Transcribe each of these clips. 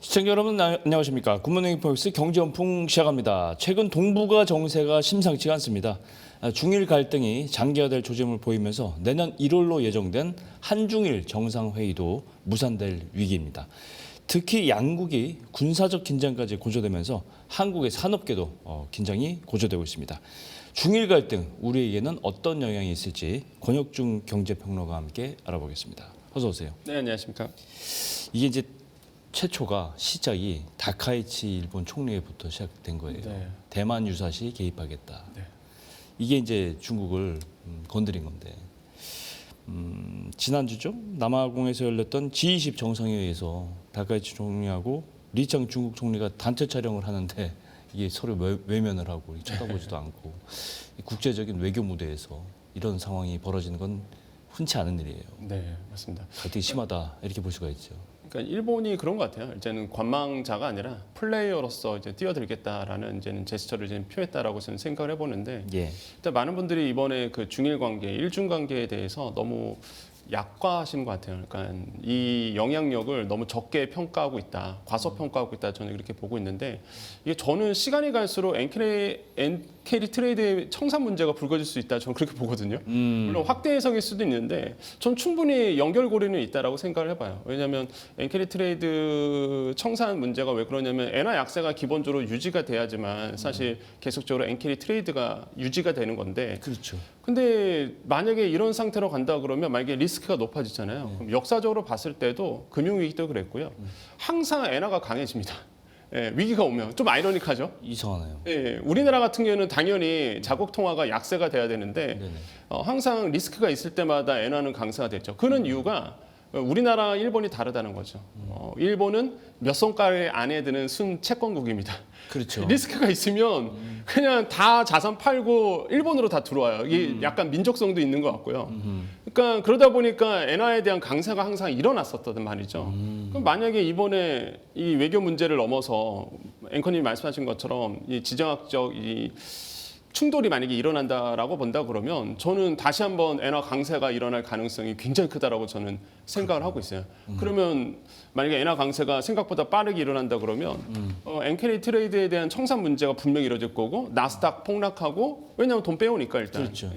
시청자 여러분 안녕하십니까. 굿모닝 폴스 경제연풍 시작합니다. 최근 동북아 정세가 심상치가 않습니다. 중일 갈등이 장기화될 조짐을 보이면서 내년 1월로 예정된 한중일 정상회의도 무산될 위기입니다. 특히 양국이 군사적 긴장까지 고조되면서 한국의 산업계도 긴장이 고조되고 있습니다. 중일 갈등 우리에게는 어떤 영향이 있을지 권혁중 경제평론가와 함께 알아보겠습니다. 어서 오세요. 네, 안녕하십니까. 이게 이제 최초가 시작이 다카이치 일본 총리회부터 시작된 거예요. 네. 대만 유사시 개입하겠다. 네. 이게 이제 중국을 건드린 건데 지난주죠. 남아공에서 열렸던 G20 정상회의에서 다카이치 총리하고 리창 중국 총리가 단체 촬영을 하는데 이게 서로 외면을 하고 쳐다보지도 않고 국제적인 외교 무대에서 이런 상황이 벌어지는 건 흔치 않은 일이에요. 네, 맞습니다. 갈등이 심하다 이렇게 볼 수가 있죠. 그러니까 일본이 그런 것 같아요. 이제는 관망자가 아니라 플레이어로서 이제 뛰어들겠다라는 이제는 제스처를 이제 표했다라고 저는 생각을 해보는데, 예. 일단 많은 분들이 이번에 그 중일 관계, 일중 관계에 대해서 너무 약화하시는 것 같아요. 그러니까 이 영향력을 너무 적게 평가하고 있다, 과소평가하고 있다, 저는 그렇게 보고 있는데, 이게 저는 시간이 갈수록 엔캐리 트레이드의 청산 문제가 불거질 수 있다, 저는 그렇게 보거든요. 물론 확대 해석일 수도 있는데, 전 충분히 연결고리는 있다라고 생각을 해봐요. 왜냐하면 엔캐리 트레이드 청산 문제가 왜 그러냐면 엔화 약세가 기본적으로 유지가 돼야지만 사실 계속적으로 엔캐리 트레이드가 유지가 되는 건데. 그렇죠. 근데 만약에 이런 상태로 간다 그러면 만약에 리스크가 높아지잖아요. 그럼 역사적으로 봤을 때도 금융위기도 그랬고요. 항상 엔화가 강해집니다. 예, 위기가 오면 좀 아이러니하죠. 이상하네요. 예, 우리나라 같은 경우에는 당연히 자국 통화가 약세가 돼야 되는데 네네. 항상 리스크가 있을 때마다 엔화는 강세가 됐죠. 그런 이유가 우리나라, 일본이 다르다는 거죠. 일본은 몇 손가락 안에 드는 순 채권국입니다. 그렇죠. 리스크가 있으면 그냥 다 자산 팔고 일본으로 다 들어와요. 이게 약간 민족성도 있는 것 같고요. 그러니까 그러다 보니까 엔화에 대한 강세가 항상 일어났었단 말이죠. 그럼 만약에 이번에 이 외교 문제를 넘어서 앵커님이 말씀하신 것처럼 이 지정학적 이 충돌이 만약에 일어난다라고 본다 그러면 저는 다시 한번 엔화 강세가 일어날 가능성이 굉장히 크다라고 저는 생각을 하고 있어요. 그러면 만약에 엔화 강세가 생각보다 빠르게 일어난다 그러면 엔캐리 트레이드에 대한 청산 문제가 분명히 이뤄질 거고 나스닥 폭락하고 왜냐하면 돈 빼오니까 일단 그렇죠.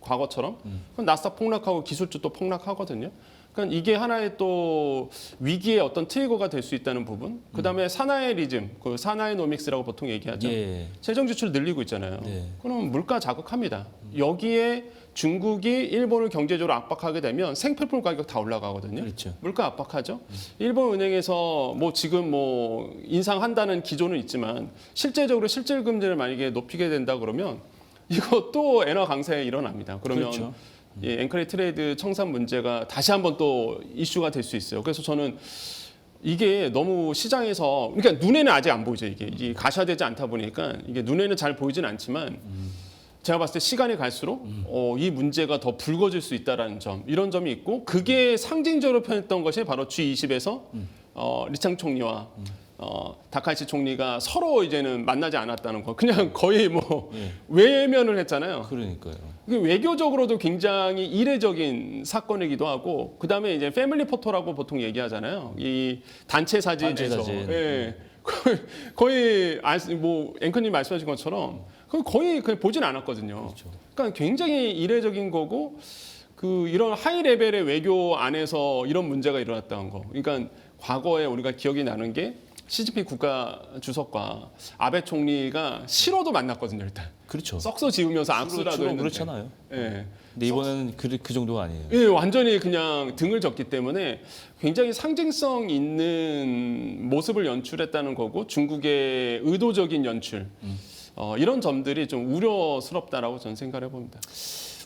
과거처럼 그럼 나스닥 폭락하고 기술주 또 폭락하거든요. 그러니까 이게 하나의 또 위기의 어떤 트리거가 될 수 있다는 부분. 그다음에 사나이 리즘, 그 사나이 노믹스라고 보통 얘기하죠. 예. 재정 지출 늘리고 있잖아요. 네. 그럼 물가 자극합니다. 여기에 중국이 일본을 경제적으로 압박하게 되면 생필품 가격 다 올라가거든요. 그렇죠. 물가 압박하죠. 일본 은행에서 뭐 지금 뭐 인상한다는 기조는 있지만 실제적으로 실질 금리를 만약에 높이게 된다 그러면 이거 또 엔화 강세에 일어납니다. 그러면 그렇죠. 예, 앵커리 트레이드 청산 문제가 다시 한번 또 이슈가 될 수 있어요. 그래서 저는 이게 너무 시장에서 그러니까 눈에는 아직 안 보이죠. 이게 가시화되지 않다 보니까 이게 눈에는 잘 보이진 않지만 제가 봤을 때 시간이 갈수록 이 문제가 더 불거질 수 있다라는 점 이런 점이 있고 그게 상징적으로 표현했던 것이 바로 G20에서 리창 총리와 다카이치 총리가 서로 이제는 만나지 않았다는 거 그냥 거의 뭐 외면을 했잖아요. 그러니까요. 이게 외교적으로도 굉장히 이례적인 사건이기도 하고 그다음에 이제 패밀리 포토라고 보통 얘기하잖아요. 이 단체 사진에서 단체 사진. 예. 거의 뭐 앵커님 말씀하신 것처럼 거의 그냥 보진 않았거든요. 그렇죠. 그러니까 굉장히 이례적인 거고 그 이런 하이 레벨의 외교 안에서 이런 문제가 일어났다는 거. 그러니까 과거에 우리가 기억이 나는 게 시진핑 국가 주석과 아베 총리가 싫어도 만났거든요, 일단. 그렇죠. 썩소 지으면서 악수라도 주로 했는데. 그렇잖아요. 예. 근데 이번에는 그 정도가 아니에요. 예, 완전히 그냥 등을 졌기 때문에 굉장히 상징성 있는 모습을 연출했다는 거고 중국의 의도적인 연출 이런 점들이 좀 우려스럽다라고 저는 생각을 해봅니다.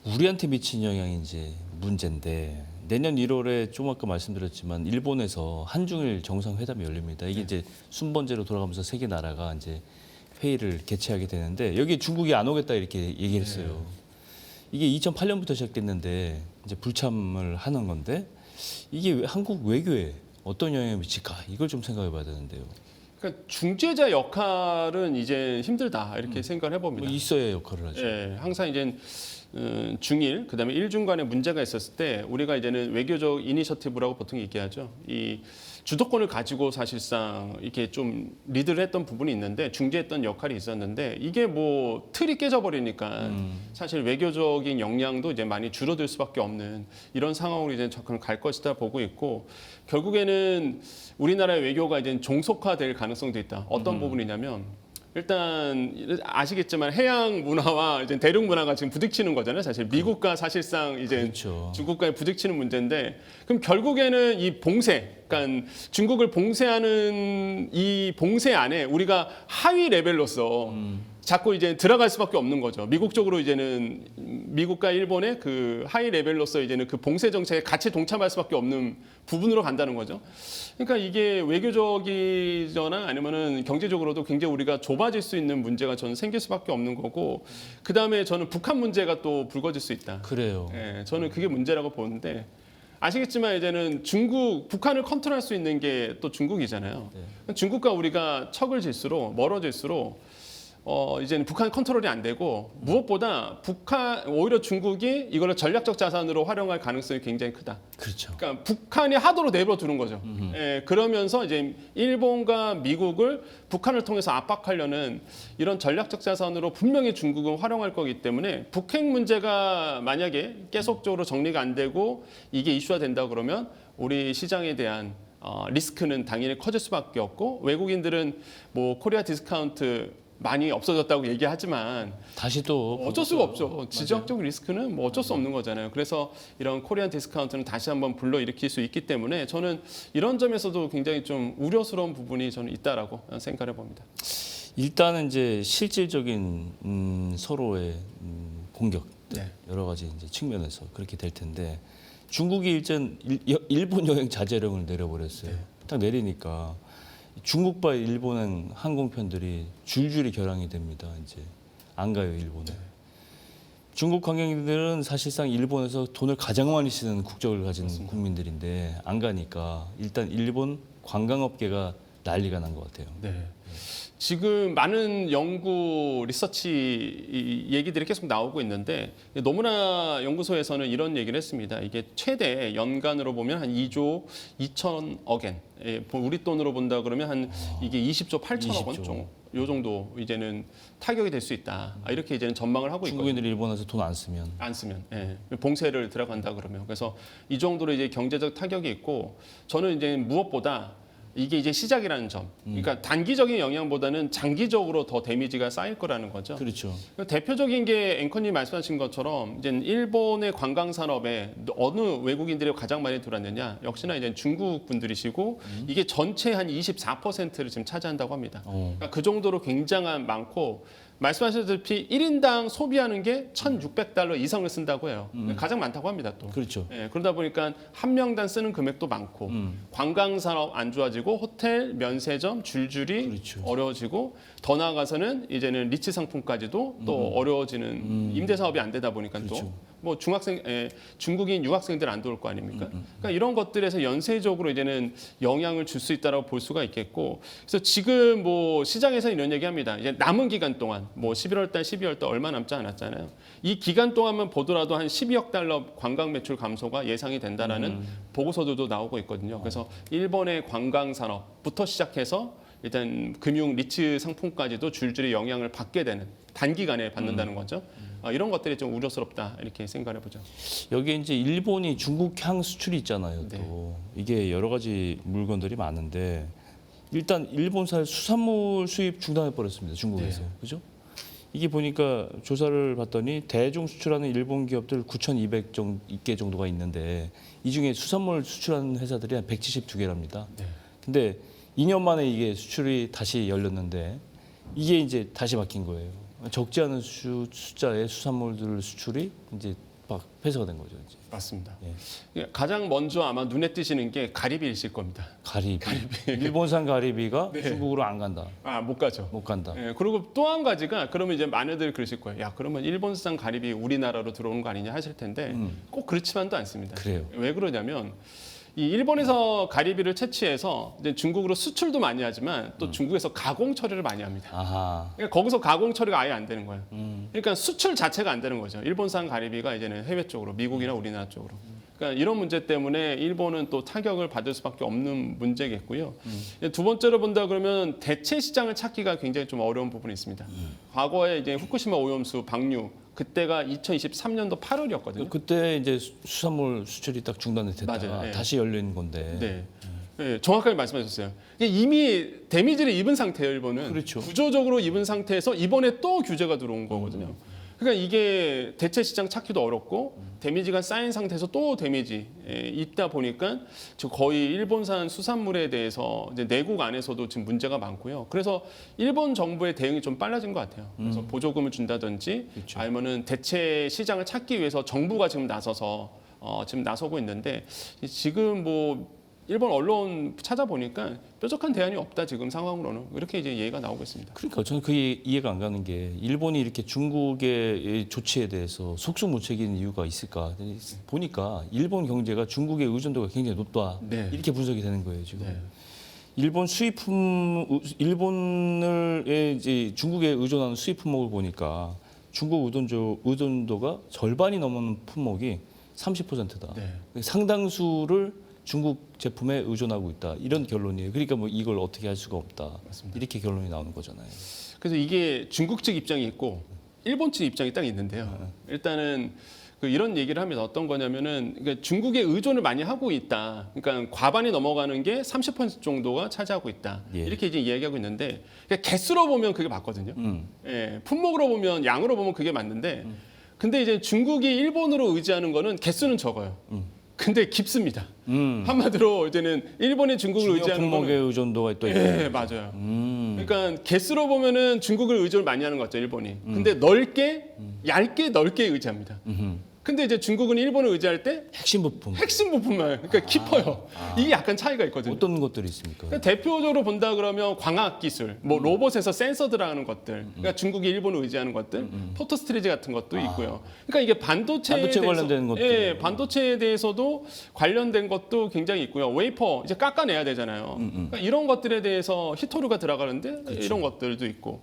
우리한테 미친 영향이 이제 문제인데 내년 1월에 좀 아까 말씀드렸지만 일본에서 한중일 정상회담이 열립니다. 이게 이제 순번제로 돌아가면서 세 개 나라가 이제 회의를 개최하게 되는데 여기 중국이 안 오겠다 이렇게 얘기를 했어요. 이게 2008년부터 시작됐는데 이제 불참을 하는 건데 이게 한국 외교에 어떤 영향을 미칠까 이걸 좀 생각해 봐야 되는데요. 그러니까 중재자 역할은 이제 힘들다 이렇게 생각을 해봅니다. 뭐 있어야 역할을 하죠. 예, 항상 이제 중일 그다음에 일중 간에 문제가 있었을 때 우리가 이제는 외교적 이니셔티브라고 보통 얘기하죠. 이 주도권을 가지고 사실상 이렇게 좀 리드를 했던 부분이 있는데 중재했던 역할이 있었는데 이게 뭐 틀이 깨져버리니까 사실 외교적인 역량도 이제 많이 줄어들 수밖에 없는 이런 상황으로 이제 접근 갈 것이다 보고 있고 결국에는 우리나라의 외교가 이제 종속화될 가능성도 있다. 어떤 부분이냐면 일단 아시겠지만 해양 문화와 이제 대륙 문화가 지금 부딪히는 거잖아요. 사실 미국과 사실상 이제 그렇죠. 중국과의 부딪히는 문제인데 그럼 결국에는 이 봉쇄, 그러니까 중국을 봉쇄하는 이 봉쇄 안에 우리가 하위 레벨로서 자꾸 이제 들어갈 수밖에 없는 거죠. 미국 쪽으로 이제는 미국과 일본의 그 하위 레벨로서 이제는 그 봉쇄 정책에 같이 동참할 수밖에 없는 부분으로 간다는 거죠. 그러니까 이게 외교적이거나 아니면은 경제적으로도 굉장히 우리가 좁아질 수 있는 문제가 저는 생길 수밖에 없는 거고 그 다음에 저는 북한 문제가 또 불거질 수 있다. 그래요. 예, 저는 그게 문제라고 보는데 아시겠지만 이제는 북한을 컨트롤할 수 있는 게 또 중국이잖아요. 중국과 우리가 척을 질수록 멀어질수록 이제는 북한 컨트롤이 안 되고 무엇보다 오히려 중국이 이거를 전략적 자산으로 활용할 가능성이 굉장히 크다. 그렇죠. 그러니까 북한이 하도로 내버려 두는 거죠. 예, 그러면서 이제 일본과 미국을 북한을 통해서 압박하려는 이런 전략적 자산으로 분명히 중국은 활용할 거기 때문에 북핵 문제가 만약에 계속적으로 정리가 안 되고 이게 이슈화 된다 그러면 우리 시장에 대한 리스크는 당연히 커질 수밖에 없고 외국인들은 뭐 코리아 디스카운트 많이 없어졌다고 얘기하지만 다시 또 어쩔 수가 없죠. 지정학적 리스크는 뭐 어쩔 수 없는 거잖아요. 그래서 이런 코리안 디스카운트는 다시 한번 불러일으킬 수 있기 때문에 저는 이런 점에서도 굉장히 좀 우려스러운 부분이 저는 있다라고 생각해 봅니다. 일단은 이제 실질적인 서로의 공격 네. 여러 가지 이제 측면에서 그렇게 될 텐데 중국이 일본 여행 자제령을 내려버렸어요. 네. 딱 내리니까 중국과 일본행 항공편들이 줄줄이 결항이 됩니다. 이제 안 가요 일본에. 중국 관광객들은 사실상 일본에서 돈을 가장 많이 쓰는 국적을 가진 국민들인데 안 가니까 일단 일본 관광업계가 난리가 난 것 같아요. 네. 지금 많은 연구 리서치 얘기들이 계속 나오고 있는데 노무라 연구소에서는 이런 얘기를 했습니다. 이게 최대 연간으로 보면 한 2조 2천억엔, 우리 돈으로 본다 그러면 한 이게 20조 8천억 원 20조. 정도, 요 정도 이제는 타격이 될 수 있다. 이렇게 이제는 전망을 하고 있거든요. 중국인들이 일본에서 돈 안 쓰면 안 쓰면 봉쇄를 들어간다 그러면 그래서 이 정도로 이제 경제적 타격이 있고 저는 이제 무엇보다 이게 이제 시작이라는 점. 그러니까 단기적인 영향보다는 장기적으로 더 데미지가 쌓일 거라는 거죠. 그렇죠. 대표적인 게 앵커님 말씀하신 것처럼 이제 일본의 관광 산업에 어느 외국인들이 가장 많이 들어왔느냐? 역시나 이제 중국 분들이시고 이게 전체 한 24%를 지금 차지한다고 합니다. 그러니까 그 정도로 굉장한 많고 말씀하셨다시피 1인당 소비하는 게 1,600달러 이상을 쓴다고 해요. 가장 많다고 합니다, 또. 그렇죠. 예, 그러다 보니까 한 명당 쓰는 금액도 많고 관광 산업 안 좋아지고 호텔, 면세점 줄줄이 그렇죠. 어려워지고 더 나아가서는 이제는 리츠 상품까지도 또 어려워지는 임대 사업이 안 되다 보니까 그렇죠. 또 뭐 중국인 유학생들 안 들어올 거 아닙니까? 그러니까 이런 것들에서 연쇄적으로 이제는 영향을 줄 수 있다라고 볼 수가 있겠고, 그래서 지금 뭐 시장에서 이런 얘기합니다. 이제 남은 기간 동안 뭐 11월 달, 12월 달 얼마 남지 않았잖아요. 이 기간 동안만 보더라도 한 12억 달러 관광 매출 감소가 예상이 된다라는 보고서들도 나오고 있거든요. 그래서 일본의 관광 산업부터 시작해서 일단 금융 리츠 상품까지도 줄줄이 영향을 받게 되는 단기간에 받는다는 거죠. 이런 것들이 좀 우려스럽다 이렇게 생각해 보죠. 여기에 이제 일본이 중국향 수출이 있잖아요. 또 네. 이게 여러 가지 물건들이 많은데 일단 일본산 수산물 수입 중단해 버렸습니다. 중국에서. 네. 그죠? 이게 보니까 조사를 봤더니 대중 수출하는 일본 기업들 9,200개 정도가 있는데 이 중에 수산물 수출하는 회사들이 한 172개랍니다. 네. 근데 2년 만에 이게 수출이 다시 열렸는데 이게 이제 다시 바뀐 거예요. 적지 않은 숫자의 수산물들 수출이 이제 막 폐쇄가 된 거죠. 이제. 맞습니다. 예. 가장 먼저 아마 눈에 띄시는 게 가리비이실 겁니다. 가리비. 일본산 가리비가 네. 중국으로 안 간다. 못 가죠. 못 간다. 예, 그리고 또 한 가지가 그러면 이제 많이들 그러실 거예요. 야, 그러면 일본산 가리비 우리나라로 들어오는 거 아니냐 하실 텐데 꼭 그렇지만도 않습니다. 그래요. 왜 그러냐면 이 일본에서 가리비를 채취해서 이제 중국으로 수출도 많이 하지만 또 중국에서 가공 처리를 많이 합니다. 아하. 그러니까 거기서 가공 처리가 아예 안 되는 거예요. 그러니까 수출 자체가 안 되는 거죠. 일본산 가리비가 이제는 해외 쪽으로, 미국이나 우리나라 쪽으로. 그러니까 이런 문제 때문에 일본은 또 타격을 받을 수밖에 없는 문제겠고요. 두 번째로 본다 그러면 대체 시장을 찾기가 굉장히 좀 어려운 부분이 있습니다. 과거에 이제 후쿠시마 오염수 방류 그때가 2023년도 8월이었거든요. 그때 이제 수산물 수출이 딱 중단이 됐다가 맞아요. 네. 다시 열린 건데. 네. 네, 정확하게 말씀하셨어요. 이게 이미 데미지를 입은 상태예요, 일본은. 그렇죠. 구조적으로 입은 상태에서 이번에 또 규제가 들어온 거거든요. 그러니까 이게 대체 시장 찾기도 어렵고 데미지가 쌓인 상태에서 또 데미지 있다 보니까 지금 거의 일본산 수산물에 대해서 이제 내국 안에서도 지금 문제가 많고요. 그래서 일본 정부의 대응이 좀 빨라진 것 같아요. 그래서 보조금을 준다든지 그렇죠. 아니면은 대체 시장을 찾기 위해서 정부가 지금 나서서 지금 나서고 있는데 지금 뭐 일본 언론 찾아보니까 뾰족한 대안이 없다 지금 상황으로는 이렇게 이제 얘기가 나오고 있습니다. 그러니까 저는 그게 이해가 안 가는 게 일본이 이렇게 중국의 조치에 대해서 속수무책인 이유가 있을까 보니까 일본 경제가 중국의 의존도가 굉장히 높다 네. 이렇게 분석이 되는 거예요 지금. 네. 일본 수입품 일본을 이제 중국에 의존하는 수입 품목을 보니까 중국 의존도가 절반이 넘는 품목이 30%다. 네. 상당수를 중국 제품에 의존하고 있다. 이런 결론이에요. 그러니까 뭐 이걸 어떻게 할 수가 없다. 맞습니다. 이렇게 결론이 나오는 거잖아요. 그래서 이게 중국 측 입장이 있고 일본 측 입장이 딱 있는데요. 일단은 이런 얘기를 하면 어떤 거냐면은 그러니까 중국에 의존을 많이 하고 있다. 그러니까 과반이 넘어가는 게 30% 정도가 차지하고 있다. 예. 이렇게 이제 이야기하고 있는데 그러니까 개수로 보면 그게 맞거든요. 예, 품목으로 보면 양으로 보면 그게 맞는데 근데 이제 중국이 일본으로 의지하는 거는 개수는 적어요. 근데 깊습니다. 한마디로 이제는 일본이 중국을 중요 의지하는 품목의 거는 의존도가 또 있고. 예, 맞아요. 그러니까 개수로 보면은 중국을 의존을 많이 하는 것 같죠, 일본이. 근데 넓게, 얇게, 넓게 의지합니다. 근데 이제 중국은 일본을 의지할 때 핵심 부품 핵심 부품만, 그러니까 깊어요. 이게 약간 차이가 있거든요. 어떤 것들이 있습니까? 그러니까 대표적으로 본다 그러면 광학 기술, 뭐 로봇에서 센서 들어가는 것들, 그러니까 중국이 일본을 의지하는 것들, 포토스트레이지 같은 것도 있고요. 그러니까 이게 반도체에 반도체 대해서, 관련된 것들. 예, 반도체에 대해서도 관련된 것도 굉장히 있고요. 웨이퍼 이제 깎아내야 되잖아요. 그러니까 이런 것들에 대해서 히토류가 들어가는데 이런 것들도 있고.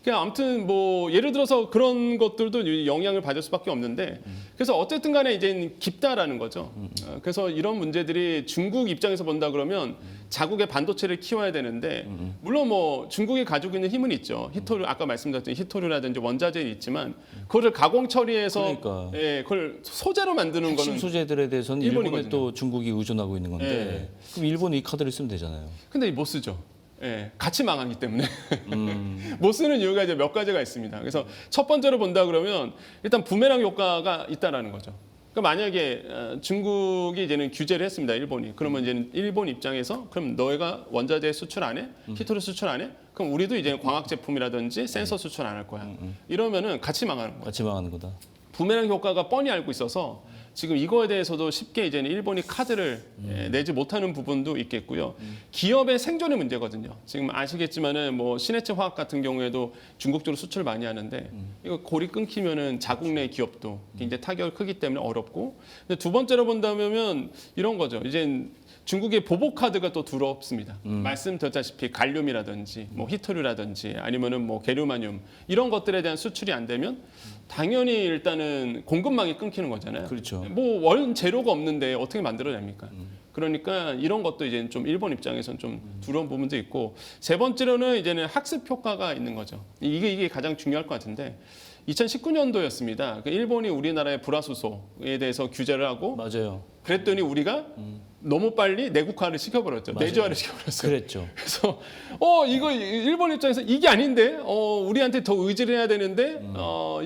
그냥 아무튼 뭐 예를 들어서 그런 것들도 영향을 받을 수밖에 없는데. 그래서 어쨌든 간에 이제 깊다라는 거죠. 그래서 이런 문제들이 중국 입장에서 본다 그러면 자국의 반도체를 키워야 되는데 물론 뭐 중국이 가지고 있는 힘은 있죠. 히토류 아까 말씀드렸던 히토류라든지 원자재는 있지만 그거를 가공 처리해서 그러니까. 예, 그걸 소재로 만드는 핵심 거는 소재들에 대해서는 일본에 일본이거든요. 또 중국이 의존하고 있는 건데 예. 그럼 일본이 이 카드를 쓰면 되잖아요. 근데 못 쓰죠. 예, 같이 망하기 때문에 못 쓰는 이유가 이제 몇 가지가 있습니다. 그래서 첫 번째로 본다 그러면 일단 부메랑 효과가 있다라는 거죠. 그러니까 만약에 중국이 이제는 규제를 했습니다. 일본이. 그러면 이제는 일본 입장에서 그럼 너희가 원자재 수출 안 해? 히토류 수출 안 해? 그럼 우리도 이제 광학 제품이라든지 센서 수출 안 할 거야. 이러면은 같이 망하는 거예요. 같이 망하는 거다. 부메랑 효과가 뻔히 알고 있어서 지금 이거에 대해서도 쉽게 이제는 일본이 카드를 내지 못하는 부분도 있겠고요. 기업의 생존의 문제거든요. 지금 아시겠지만은 뭐 신해체 화학 같은 경우에도 중국 쪽으로 수출 많이 하는데 이거 골이 끊기면은 자국 내 기업도 굉장히 타격이 크기 때문에 어렵고. 근데 두 번째로 본다면 이런 거죠. 이제 중국의 보복 카드가 또 두렵습니다. 말씀드렸다시피 갈륨이라든지 뭐 히토류라든지 아니면은 뭐 게르마늄 이런 것들에 대한 수출이 안 되면 당연히 일단은 공급망이 끊기는 거잖아요. 그렇죠. 뭐 원재료가 없는데 어떻게 만들어냅니까? 그러니까 이런 것도 이제 좀 일본 입장에서는 좀 두려운 부분도 있고 세 번째로는 이제는 학습 효과가 있는 거죠. 이게 가장 중요할 것 같은데 2019년도였습니다. 일본이 우리나라의 불화수소에 대해서 규제를 하고 맞아요. 그랬더니 우리가 너무 빨리 내국화를 시켜버렸죠. 맞아요. 내주화를 시켜버렸어요. 그랬죠. 그래서 이거 일본 입장에서 이게 아닌데 우리한테 더 의지를 해야 되는데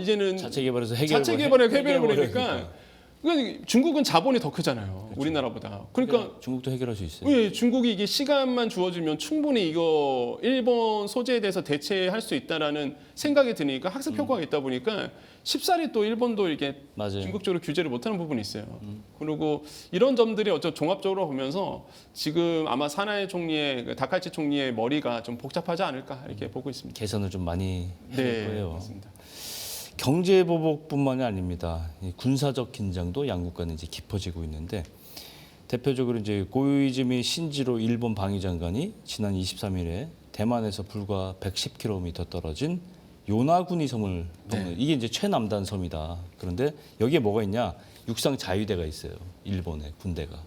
이제는 자체 개발해서 자체 개발에 해결해 해결해버리니까. 버리니까 그러니까 중국은 자본이 더 크잖아요. 우리나라보다. 그러니까 중국도 해결할 수 있어요. 예, 중국이 이게 시간만 주어주면 충분히 이거 일본 소재에 대해서 대체할 수 있다라는 생각이 드니까 학습 효과가 있다 보니까 쉽사리 또 일본도 이게 맞아요. 중국 쪽으로 규제를 못하는 부분이 있어요. 그리고 이런 점들이 어쩌 종합적으로 보면서 지금 아마 사나이 총리의 다카이치 총리의 머리가 좀 복잡하지 않을까 이렇게 보고 있습니다. 개선을 좀 많이 해야 될 거예요. 맞습니다. 경제 보복뿐만이 아닙니다. 이 군사적 긴장도 양국 간에 이제 깊어지고 있는데 대표적으로 이제 고이즈미 신지로 일본 방위장관이 지난 23일에 대만에서 불과 110km 떨어진 요나구니 섬을 이게 이제 최남단 섬이다. 그런데 여기에 뭐가 있냐? 육상 자위대가 있어요. 일본의 군대가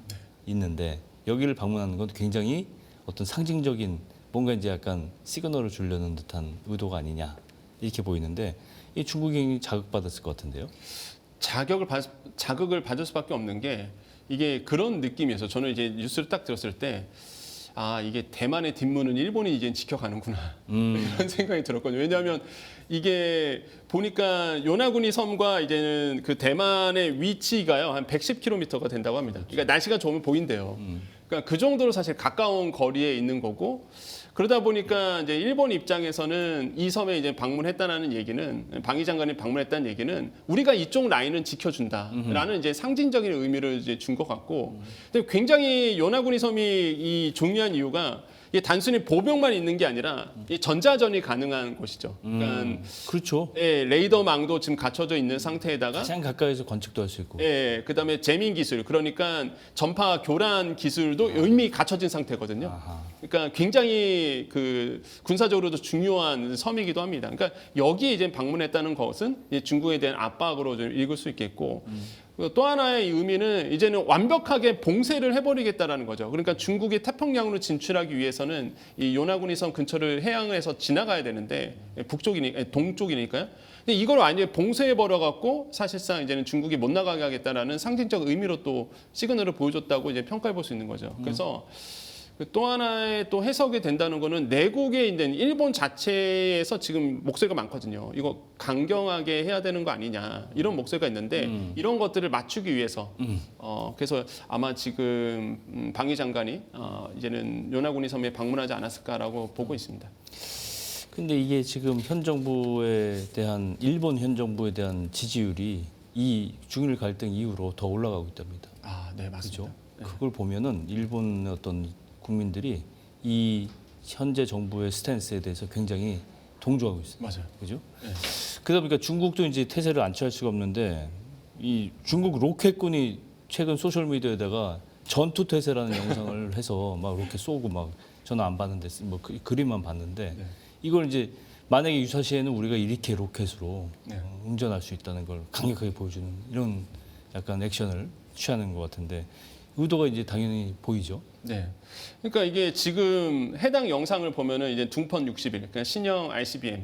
있는데 여기를 방문하는 건 굉장히 어떤 상징적인 뭔가 이제 약간 시그널을 주려는 듯한 의도가 아니냐 이렇게 보이는데 이 중국이 자극받았을 것 같은데요. 자극을 받을 수밖에 없는 게 이게 그런 느낌이어서 저는 이제 뉴스를 딱 들었을 때 이게 대만의 뒷문은 일본이 이제 지켜가는구나 이런 생각이 들었거든요. 왜냐하면 이게 보니까 요나구니 섬과 이제는 그 대만의 위치가요 한 110km가 된다고 합니다. 그러니까 날씨가 좋으면 보인대요. 그러니까 그 정도로 사실 가까운 거리에 있는 거고 그러다 보니까 이제 일본 입장에서는 이 섬에 이제 방문했다는 얘기는 방위 장관이 방문했다는 얘기는 우리가 이쪽 라인은 지켜준다라는 이제 상징적인 의미를 이제 준 것 같고, 근데 굉장히 요나구니 섬이 이 중요한 이유가 이게 단순히 보병만 있는 게 아니라 이 전자전이 가능한 곳이죠. 그러니까 그렇죠. 예, 레이더망도 지금 갖춰져 있는 상태에다가 가장 가까이서 관측도 할 수 있고. 예, 그다음에 재민 기술, 그러니까 전파 교란 기술도 이미 갖춰진 상태거든요. 아하. 그러니까 굉장히 그 군사적으로도 중요한 섬이기도 합니다. 그러니까 여기에 이제 방문했다는 것은 이제 중국에 대한 압박으로 좀 읽을 수 있겠고, 또 하나의 의미는 이제는 완벽하게 봉쇄를 해버리겠다라는 거죠. 그러니까 중국이 태평양으로 진출하기 위해서는 이 요나구니 섬 근처를 해양에서 지나가야 되는데 동쪽이니까요. 근데 이걸 완전히 봉쇄해 버려 갖고 사실상 이제는 중국이 못 나가게 하겠다라는 상징적 의미로 또 시그널을 보여줬다고 이제 평가해 볼 수 있는 거죠. 그래서 또 하나의 또 해석이 된다는 거는 내국에 있는 일본 자체에서 지금 목소리가 많거든요. 이거 강경하게 해야 되는 거 아니냐 이런 목소리가 있는데 이런 것들을 맞추기 위해서 그래서 아마 지금 방위 장관이 이제는 요나구니 섬에 방문하지 않았을까라고 보고 있습니다. 근데 이게 지금 현 정부에 대한 일본 현 정부에 대한 지지율이 이 중일 갈등 이후로 더 올라가고 있답니다. 네, 맞습니다. 그렇죠? 그걸 보면은 일본의 어떤 국민들이 이 현재 정부의 스탠스에 대해서 굉장히 동조하고 있어요. 맞아요. 그죠? 네. 그러다 보니까 중국도 이제 태세를 안 취할 수가 없는데 이 중국 로켓군이 최근 소셜 미디어에다가 전투 태세라는 영상을 해서 막 로켓 쏘고 막 저는 안 봤는데 뭐 그림만 봤는데 이걸 이제 만약에 유사시에는 우리가 이렇게 로켓으로 응전할 수 있다는 걸 강력하게 보여주는 이런 약간 액션을 취하는 것 같은데 의도가 이제 당연히 보이죠. 네. 그러니까 이게 지금 해당 영상을 보면은 이제 둥펑 61, 그러니까 신형 ICBM.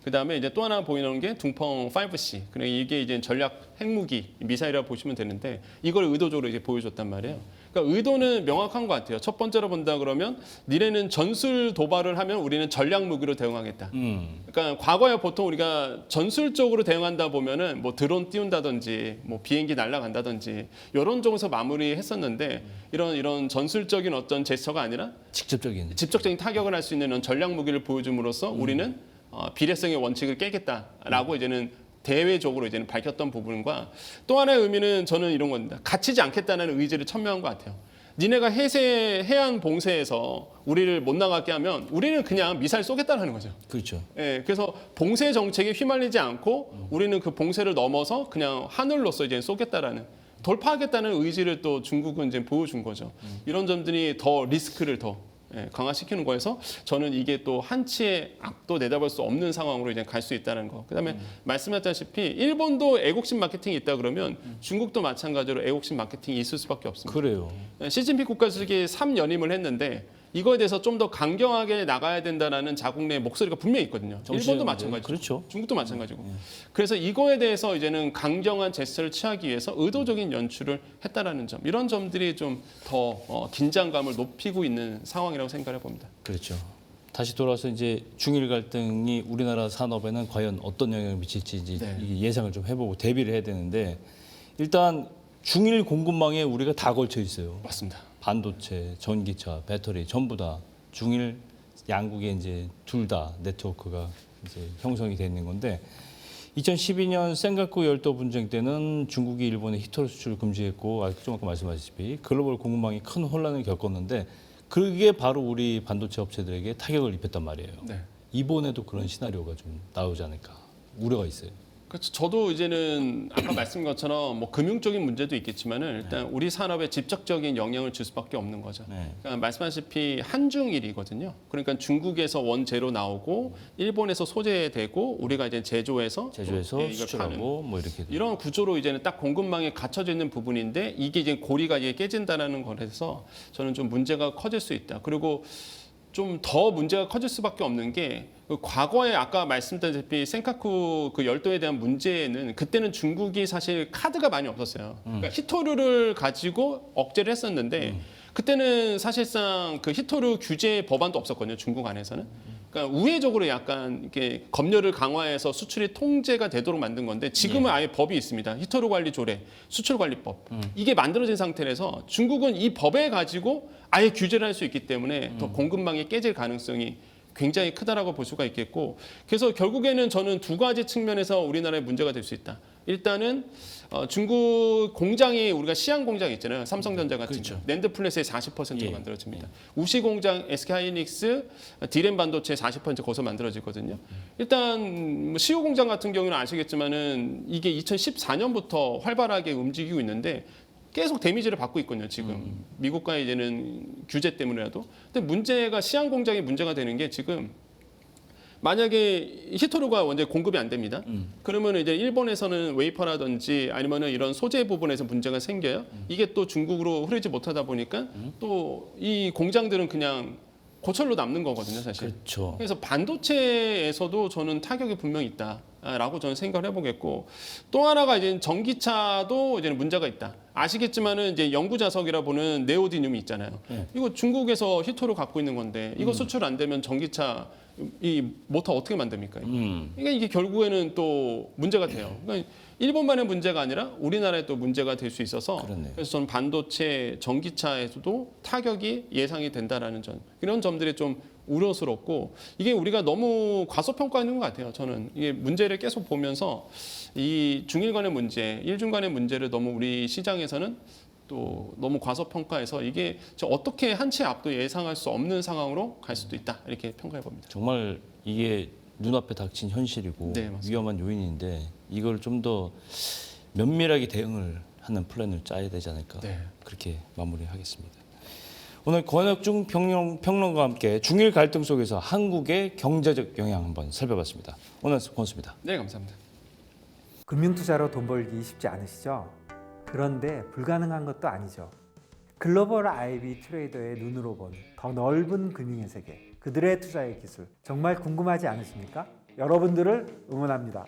그다음에 이제 또 하나 보이는 게 둥펑 5C. 그러니까 이게 이제 전략 핵무기 미사일이라고 보시면 되는데 이걸 의도적으로 이제 보여줬단 말이에요. 그러니까 의도는 명확한 것 같아요. 첫 번째로 본다 그러면 니네는 전술 도발을 하면 우리는 전략 무기로 대응하겠다. 그러니까 과거에 보통 우리가 전술적으로 대응한다 보면은 뭐 드론 띄운다든지 뭐 비행기 날아간다든지 이런 쪽에서 마무리했었는데 이런 전술적인 어떤 제스처가 아니라 직접적인 타격을 할 수 있는 이런 전략 무기를 보여줌으로써 우리는 비례성의 원칙을 깨겠다라고 이제는 대외적으로 이제는 밝혔던 부분과 또 하나의 의미는 저는 이런 겁니다. 갇히지 않겠다는 의지를 천명한 것 같아요. 니네가 해안 봉쇄에서 우리를 못 나가게 하면 우리는 그냥 미사일 쏘겠다는 거죠. 그렇죠. 예, 그래서 봉쇄 정책에 휘말리지 않고 우리는 그 봉쇄를 넘어서 그냥 하늘로서 이제 쏘겠다라는 돌파하겠다는 의지를 또 중국은 이제 보여준 거죠. 이런 점들이 더 리스크를 더 강화시키는 거에서 저는 이게 또 한치의 앞도 내다볼 수 없는 상황으로 이제 갈 수 있다는 거. 그다음에 말씀하셨다시피 일본도 애국심 마케팅이 있다 그러면 중국도 마찬가지로 애국심 마케팅이 있을 수밖에 없습니다. 그래요. 시진핑 국가주석이 3연임을 했는데 이거에 대해서 좀 더 강경하게 나가야 된다라는 자국 내 목소리가 분명히 있거든요. 일본도 마찬가지고, 그렇죠. 중국도 마찬가지고. 그래서 이거에 대해서 이제는 강경한 제스처를 취하기 위해서 의도적인 연출을 했다라는 점, 이런 점들이 좀 더 긴장감을 높이고 있는 상황이라고 생각해 봅니다. 그렇죠. 다시 돌아서 이제 중일 갈등이 우리나라 산업에는 과연 어떤 영향을 미칠지 이제 예상을 좀 해보고 대비를 해야 되는데 일단 중일 공급망에 우리가 다 걸쳐 있어요. 맞습니다. 반도체, 전기차, 배터리 전부 다 중일 양국에 이제 둘 다 네트워크가 이제 형성이 돼 있는 건데 2012년 센가쿠 열도 분쟁 때는 중국이 일본에 히토리 수출을 금지했고 좀 아까 말씀하셨다시피 글로벌 공급망이 큰 혼란을 겪었는데 그게 바로 우리 반도체 업체들에게 타격을 입혔단 말이에요. 이번에도 그런 시나리오가 좀 나오지 않을까 우려가 있어요. 그렇죠. 저도 이제는 아까 말씀인 것처럼 뭐 금융적인 문제도 있겠지만은 일단 우리 산업에 직접적인 영향을 줄 수밖에 없는 거죠. 네. 그러니까 말씀하시피 한중일이거든요. 그러니까 중국에서 원재료 나오고 일본에서 소재되고 우리가 이제 제조해서 제조해서 이걸 수출하고 파는 뭐 이렇게 이런 구조로 이제는 딱 공급망에 갖춰져 있는 부분인데 이게 이제 고리가 이제 깨진다라는 거라서 저는 좀 문제가 커질 수 있다. 그리고 좀 더 문제가 커질 수밖에 없는 게 과거에 아까 말씀드렸다시피 센카쿠 그 열도에 대한 문제는 그때는 중국이 사실 카드가 많이 없었어요. 그러니까 히토류를 가지고 억제를 했었는데 그때는 사실상 그 히토류 규제 법안도 없었거든요. 중국 안에서는. 그러니까 우회적으로 약간 이렇게 검열을 강화해서 수출이 통제가 되도록 만든 건데 지금은 아예 법이 있습니다. 히토류 관리 조례, 수출 관리법. 이게 만들어진 상태라서 중국은 이 법에 가지고 아예 규제를 할 수 있기 때문에 더 공급망이 깨질 가능성이 굉장히 크다라고 볼 수가 있겠고 그래서 결국에는 저는 두 가지 측면에서 우리나라에 문제가 될 수 있다. 일단은 중국 공장이 우리가 시안 공장 있잖아요. 삼성전자 같은 그렇죠. 낸드 플랫의 40%가 예. 만들어집니다. 우시 공장 SK하이닉스 디램 반도체 40% 거기서 만들어지거든요. 일단 뭐 시오 공장 같은 경우는 아시겠지만은 이게 2014년부터 활발하게 움직이고 있는데 계속 데미지를 받고 있거든요. 지금 미국과 이제는 규제 때문에라도. 근데 문제가 시안 공장이 문제가 되는 게 지금 만약에 히토류가 원래 공급이 안 됩니다. 그러면 이제 일본에서는 웨이퍼라든지 아니면은 이런 소재 부분에서 문제가 생겨요. 이게 또 중국으로 흐르지 못하다 보니까 또 이 공장들은 그냥 고철로 남는 거거든요, 사실. 그렇죠. 그래서 반도체에서도 저는 타격이 분명히 있다라고 저는 생각을 해보겠고 또 하나가 이제 전기차도 이제는 문제가 있다. 아시겠지만은 이제 영구 자석이라 보는 네오디듐이 있잖아요. 네. 이거 중국에서 히토를 갖고 있는 건데 이거 수출 안 되면 전기차 이 모터 어떻게 만듭니까? 그러니까 이게 결국에는 또 문제가 돼요. 그러니까 일본만의 문제가 아니라 우리나라에 또 문제가 될 수 있어서 그렇네요. 그래서 저는 반도체, 전기차에서도 타격이 예상이 된다라는 점 이런 점들이 좀 우려스럽고 이게 우리가 너무 과소평가하는 것 같아요. 저는 이게 문제를 계속 보면서 이 중일 간의 문제, 일중 간의 문제를 너무 우리 시장에서는 또 너무 과소평가해서 이게 저 어떻게 한 치 앞도 예상할 수 없는 상황으로 갈 수도 있다 이렇게 평가해 봅니다. 정말 이게 눈앞에 닥친 현실이고 네, 맞습니다. 위험한 요인인데 이걸 좀 더 면밀하게 대응을 하는 플랜을 짜야 되지 않을까 네. 그렇게 마무리하겠습니다. 오늘 권혁중 평론가와 함께 중일 갈등 속에서 한국의 경제적 영향 한번 살펴봤습니다. 오늘 고맙습니다. 네, 감사합니다. 금융투자로 돈 벌기 쉽지 않으시죠? 그런데 불가능한 것도 아니죠. 글로벌 IB 트레이더의 눈으로 본 더 넓은 금융의 세계, 그들의 투자의 기술 정말 궁금하지 않으십니까? 여러분들을 응원합니다.